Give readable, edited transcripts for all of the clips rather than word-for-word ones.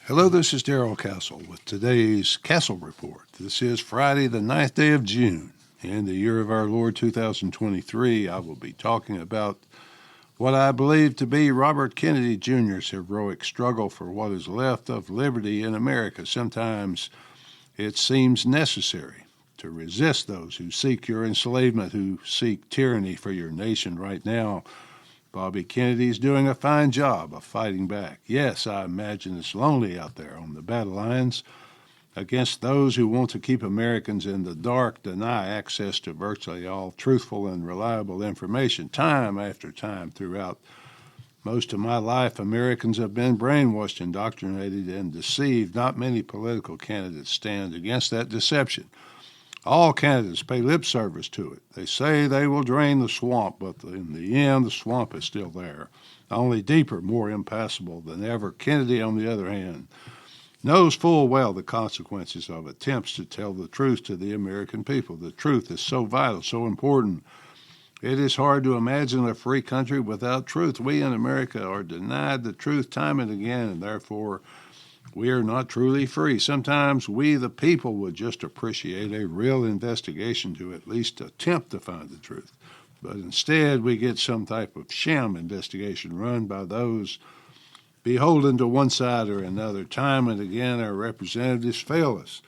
Hello, this is Darrell Castle with today's Castle Report. This is Friday, the 9th day of June. In the year of our Lord 2023, I will be talking about what I believe to be Robert Kennedy Jr.'s heroic struggle for what is left of liberty in America. Sometimes it seems necessary to resist those who seek your enslavement, who seek tyranny for your nation right now. Bobby Kennedy's doing a fine job of fighting back. Yes, I imagine it's lonely out there on the battle lines against those who want to keep Americans in the dark, deny access to virtually all truthful and reliable information. Time after time throughout most of my life, Americans have been brainwashed, indoctrinated, and deceived. Not many political candidates stand against that deception. All candidates pay lip service to it. They say they will drain the swamp, but in the end, the swamp is still there, only deeper, more impassible than ever. Kennedy, on the other hand, knows full well the consequences of attempts to tell the truth to the American people. The truth is so vital, so important. It is hard to imagine a free country without truth. We in America are denied the truth time and again, and therefore we are not truly free. Sometimes we, the people, would just appreciate a real investigation to at least attempt to find the truth. But instead, we get some type of sham investigation run by those beholden to one side or another. Time and again, our representatives fail us.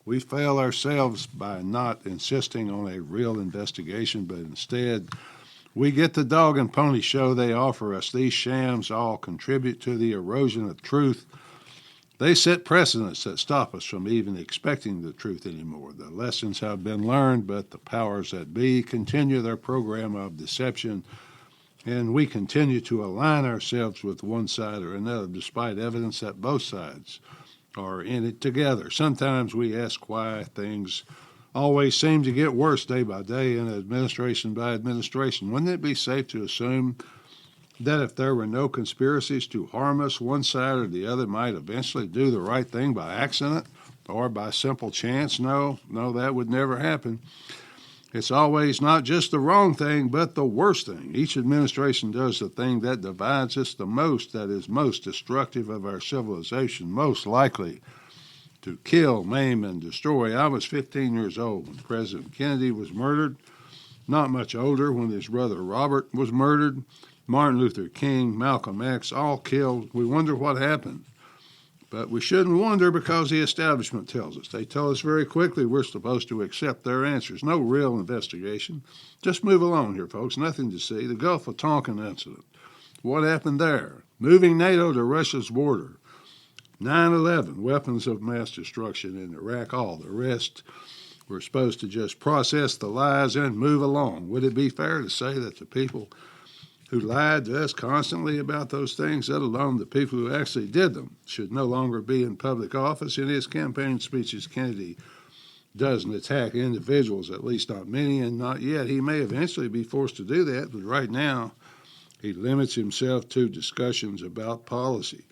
We fail ourselves by not insisting on a real investigation, but instead, we get the dog and pony show they offer us. These shams all contribute to the erosion of truth. They set precedents that stop us from even expecting the truth anymore. The lessons have been learned, but the powers that be continue their program of deception, and we continue to align ourselves with one side or another, despite evidence that both sides are in it together. Sometimes we ask why things always seem to get worse day by day and administration by administration. Wouldn't it be safe to assume that if there were no conspiracies to harm us, one side or the other might eventually do the right thing by accident or by simple chance? No, that would never happen. It's always not just the wrong thing, but the worst thing. Each administration does the thing that divides us the most, that is most destructive of our civilization, most likely to kill, maim, and destroy. I was 15 years old when President Kennedy was murdered, not much older when his brother Robert was murdered. Martin Luther King, Malcolm X, all killed. We wonder what happened. But we shouldn't wonder because the establishment tells us. They tell us very quickly we're supposed to accept their answers. No real investigation. Just move along here, folks. Nothing to see. The Gulf of Tonkin incident. What happened there? Moving NATO to Russia's border. 9/11, weapons of mass destruction in Iraq. All the rest. We're supposed to just process the lies and move along. Would it be fair to say that the people who lied to us constantly about those things, let alone the people who actually did them, should no longer be in public office? In his campaign speeches, Kennedy doesn't attack individuals, at least not many, and not yet. He may eventually be forced to do that, but right now he limits himself to discussions about policy.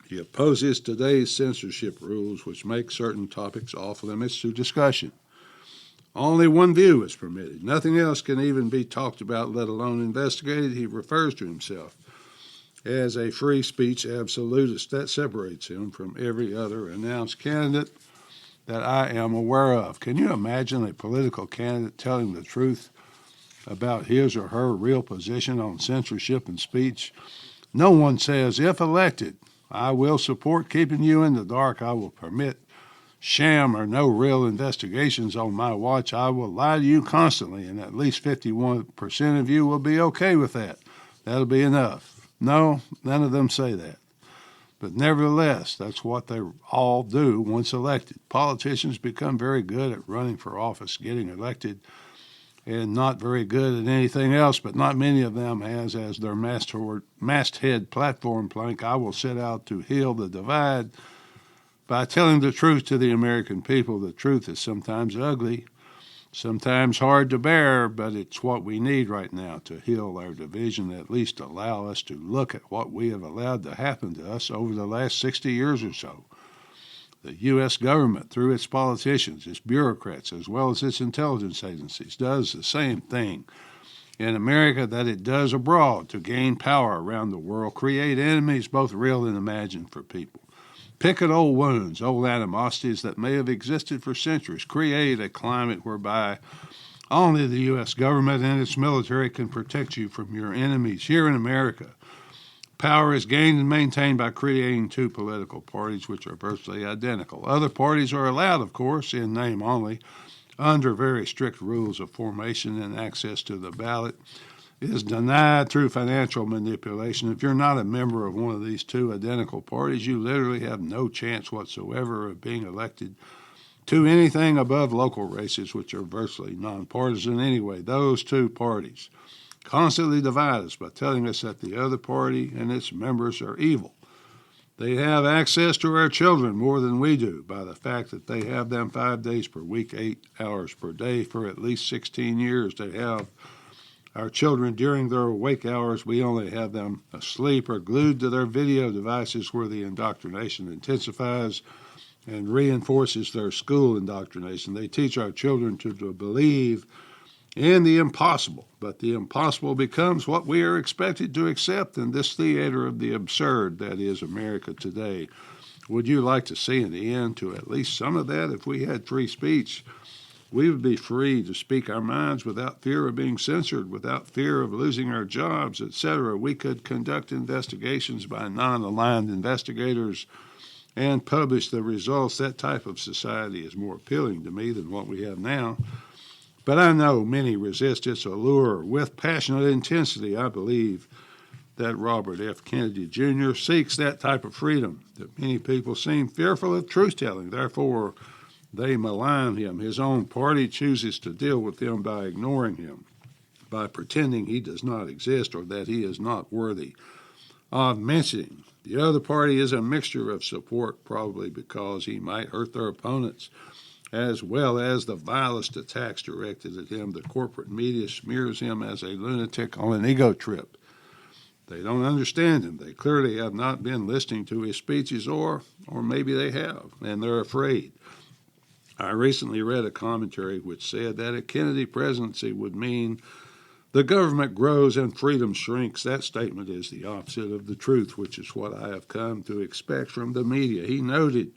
He opposes today's censorship rules, which make certain topics off limits to discussion. Only one view is permitted. Nothing else can even be talked about, let alone investigated. He refers to himself as a free speech absolutist. That separates him from every other announced candidate that I am aware of. Can you imagine a political candidate telling the truth about his or her real position on censorship and speech? No one says, if elected, I will support keeping you in the dark. I will permit sham or no real investigations on my watch. I will lie to you constantly, and at least 51% of you will be okay with that. That'll be enough. No, none of them say that. But nevertheless, that's what they all do once elected. Politicians become very good at running for office, getting elected, and not very good at anything else, but not many of them has as their masthead platform plank. I will set out to heal the divide by telling the truth to the American people. The truth is sometimes ugly, sometimes hard to bear, but it's what we need right now to heal our division, at least allow us to look at what we have allowed to happen to us over the last 60 years or so. The U.S. government, through its politicians, its bureaucrats, as well as its intelligence agencies, does the same thing in America that it does abroad to gain power around the world, create enemies, both real and imagined, for people. pick at old wounds, old animosities that may have existed for centuries, create a climate whereby only the U.S. government and its military can protect you from your enemies. Here in America, power is gained and maintained by creating two political parties which are virtually identical. Other parties are allowed, of course, in name only, under very strict rules of formation, and access to the ballot is denied through financial manipulation. If you're not a member of one of these two identical parties, you literally have no chance whatsoever of being elected to anything above local races, which are virtually nonpartisan anyway. Those two parties constantly divide us by telling us that the other party and its members are evil. They have access to our children more than we do by the fact that they have them 5 days per week, 8 hours per day for at least 16 years. They have our children during their awake hours. We only have them asleep or glued to their video devices, where the indoctrination intensifies and reinforces their school indoctrination. They teach our children to believe in the impossible, but the impossible becomes what we are expected to accept in this theater of the absurd that is America today. Would you like to see an end to at least some of that? If we had free speech, we would be free to speak our minds without fear of being censored, without fear of losing our jobs, etc. We could conduct investigations by non-aligned investigators and publish the results. That type of society is more appealing to me than what we have now. But I know many resist its allure with passionate intensity. I believe that Robert F. Kennedy Jr. seeks that type of freedom, that many people seem fearful of truth-telling. Therefore, they malign him. His own party chooses to deal with him by ignoring him, by pretending he does not exist or that he is not worthy of mentioning. The other party is a mixture of support, probably because he might hurt their opponents, as well as the vilest attacks directed at him. The corporate media smears him as a lunatic on an ego trip. They don't understand him. They clearly have not been listening to his speeches, or maybe they have, and they're afraid. I recently read a commentary which said that a Kennedy presidency would mean the government grows and freedom shrinks. That statement is the opposite of the truth, which is what I have come to expect from the media. He noted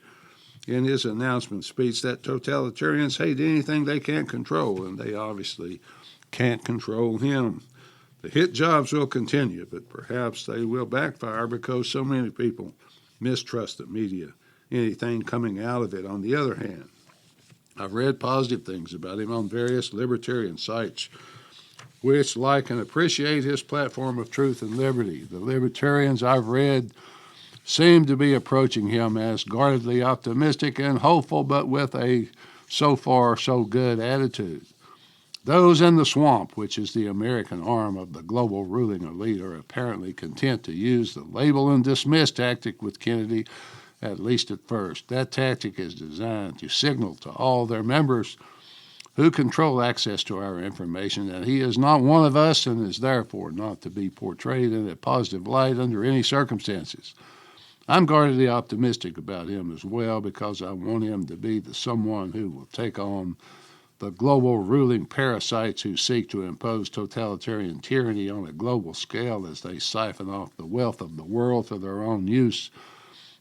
in his announcement speech that totalitarians hate anything they can't control, and they obviously can't control him. The hit jobs will continue, but perhaps they will backfire because so many people mistrust the media, anything coming out of it. On the other hand, I've read positive things about him on various libertarian sites, which like and appreciate his platform of truth and liberty. The libertarians I've read seem to be approaching him as guardedly optimistic and hopeful, but with a so far so good attitude. Those in the swamp, which is the American arm of the global ruling elite, are apparently content to use the label and dismiss tactic with Kennedy, at least at first. That tactic is designed to signal to all their members who control access to our information that he is not one of us and is therefore not to be portrayed in a positive light under any circumstances. I'm guardedly optimistic about him as well, because I want him to be the someone who will take on the global ruling parasites who seek to impose totalitarian tyranny on a global scale as they siphon off the wealth of the world for their own use.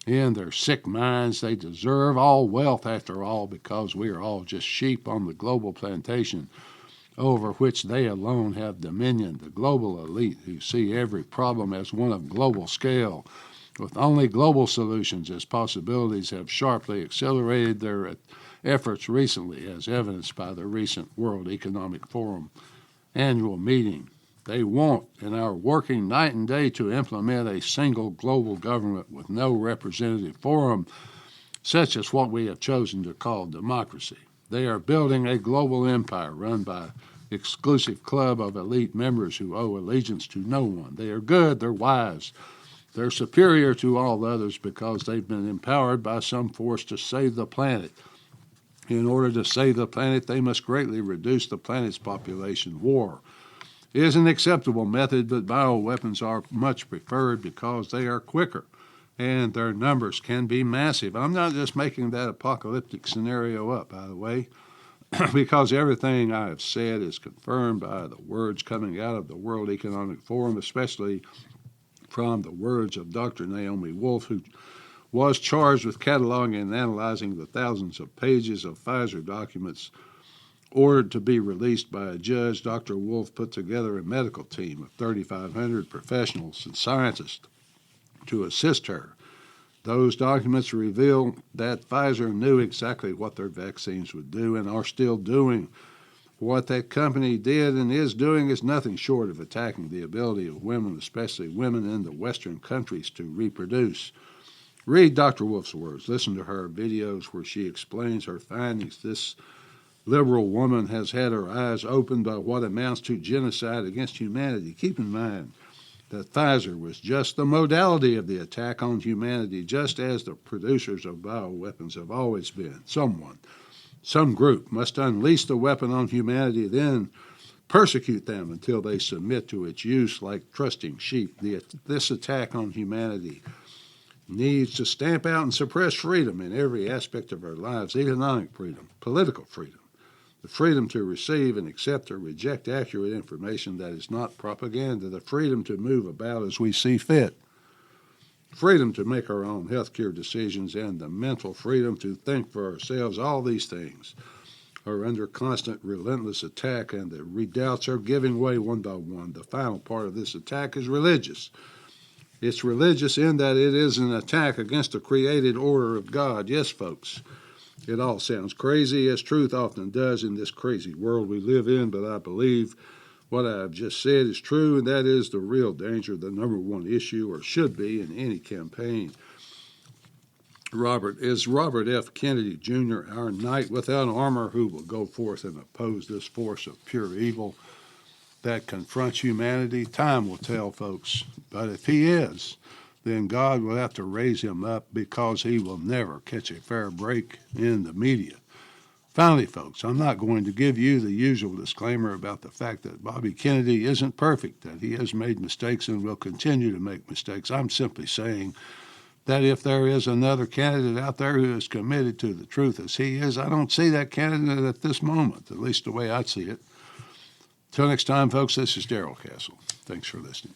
In their sick minds, they deserve all wealth after all, because we are all just sheep on the global plantation over which they alone have dominion. The global elite, who see every problem as one of global scale, with only global solutions as possibilities, have sharply accelerated their efforts recently, as evidenced by the recent World Economic Forum annual meeting. They want and are working night and day to implement a single global government with no representative forum, such as what we have chosen to call democracy. They are building a global empire run by an exclusive club of elite members who owe allegiance to no one. They are good, they're wise, they're superior to all others because they've been empowered by some force to save the planet. In order to save the planet, they must greatly reduce the planet's population. War is an acceptable method, but bioweapons are much preferred because they are quicker and their numbers can be massive. I'm not just making that apocalyptic scenario up, by the way, because everything I have said is confirmed by the words coming out of the World Economic Forum, especially from the words of Dr. Naomi Wolf, who was charged with cataloging and analyzing the thousands of pages of Pfizer documents ordered to be released by a judge. Dr. Wolf put together a medical team of 3,500 professionals and scientists to assist her. Those documents reveal that Pfizer knew exactly what their vaccines would do and are still doing. What that company did and is doing is nothing short of attacking the ability of women, especially women in the Western countries, to reproduce. Read Dr. Wolf's words. Listen to her videos where she explains her findings. This liberal woman has had her eyes opened by what amounts to genocide against humanity. Keep in mind that Pfizer was just the modality of the attack on humanity, just as the producers of bioweapons have always been. Some group must unleash the weapon on humanity, then persecute them until they submit to its use like trusting sheep. This attack on humanity needs to stamp out and suppress freedom in every aspect of our lives: economic freedom, political freedom, the freedom to receive and accept or reject accurate information that is not propaganda, the freedom to move about as we see fit, freedom to make our own health care decisions, and the mental freedom to think for ourselves. All these things are under constant, relentless attack, and the redoubts are giving way one by one. The final part of this attack is religious. It's religious in that it is an attack against the created order of God. Yes, folks, it all sounds crazy, as truth often does in this crazy world we live in, but I believe what I have just said is true, and that is the real danger, the number one issue, or should be, in any campaign. Robert F. Kennedy Jr., our knight without armor, who will go forth and oppose this force of pure evil that confronts humanity? Time will tell, folks. But if he is, then God will have to raise him up, because he will never catch a fair break in the media. Finally, folks, I'm not going to give you the usual disclaimer about the fact that Bobby Kennedy isn't perfect, that he has made mistakes and will continue to make mistakes. I'm simply saying that if there is another candidate out there who is committed to the truth as he is, I don't see that candidate at this moment, at least the way I see it. Till next time, folks, this is Darrell Castle. Thanks for listening.